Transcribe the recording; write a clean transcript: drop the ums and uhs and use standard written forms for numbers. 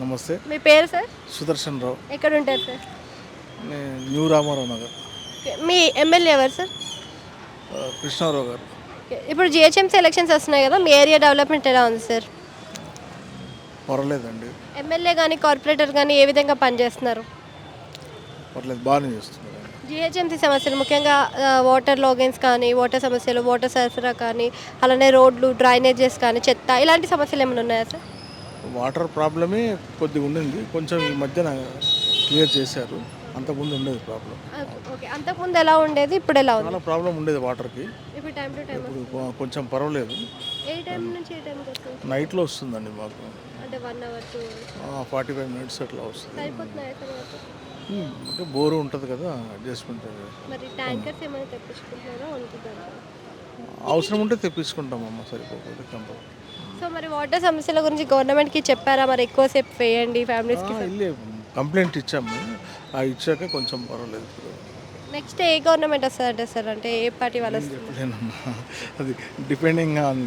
నమస్తే. మీ పేరు సార్? సుదర్శన్ రావు. ఎక్కడ ఉంటారు సార్? న్యూ రామారావు నగర్. మీ ఎమ్మెల్యే ఎవరు సార్? కృష్ణారావు గారు. ఇప్పుడు జిహెచ్ఎంసీ ఎలక్షన్స్ వస్తున్నాయి కదా, మీ ఏరియా డెవలప్మెంట్ ఎలా ఉంది సార్? పర్వాలేదండి, ఎమ్మెల్యే కానీ కార్పొరేటర్ కానీ ఏ విధంగా పనిచేస్తున్నారు? పర్లేదు, బాగానే చేస్తున్నారు. జిహెచ్ఎంసీ సమస్యలు ముఖ్యంగా వాటర్ లాగిన్స్ కానీ, వాటర్ సమస్యలు, వాటర్ సరఫరా కానీ, అలానే రోడ్లు, డ్రైనేజెస్ కానీ, చెత్త ఇలాంటి సమస్యలు ఏమైనా ఉన్నాయా సార్? వాటర్ ప్రాబ్లమే కొద్దిగా ఉండింది, కొంచెం ఈ మధ్యన క్లియర్ చేశారు. అంతకుముందు ఉండేది ప్రాబ్లం. ఓకే, అంతకుముందు ఎలా ఉండేది, ఇప్పుడు ఎలా ఉంది? చాలా ప్రాబ్లం ఉండేది వాటర్కి. ఇప్పుడు టైం టు టైం ఇప్పుడు కొంచెం పర్వాలేదు. ఏ టైం నుంచి ఏ టైంకి వస్తుంది? నైట్లో వస్తుందండి మాకు. అంటే 1 అవర్ 2 అవర్స్ 45 మినిట్స్ అట్లా వస్తుంది. సరిపోతున్నాయా సార్ వాటర్? అంటే బోరు ఉంటుంది కదా, అడ్జస్ట్మెంట్. మరి ట్యాంకర్స్ ఏమైనా తెప్పించుకుంటున్నారా వండుతున్నారా? అవసరం ఉంటే తెప్పించుకుంటామమ్మ, సరిపోతుంది కంపల్. సో మరి వాటర్ సమస్యల గురించి గవర్నమెంట్కి చెప్పారా? మరి ఎక్కువసేపు వేయండి ఫ్యామిలీస్కి. వెళ్ళి కంప్లైంట్ ఇచ్చాము, ఇచ్చాక కొంచెం పర్వాలేదు. ఇప్పుడు నెక్స్ట్ ఏ గవర్నమెంట్ వస్తుందంటే సార్, అంటే ఏ పార్టీ వాళ్ళు వస్తారు? చెప్పలేనమ్మా, అది డిపెండింగ్ ఆన్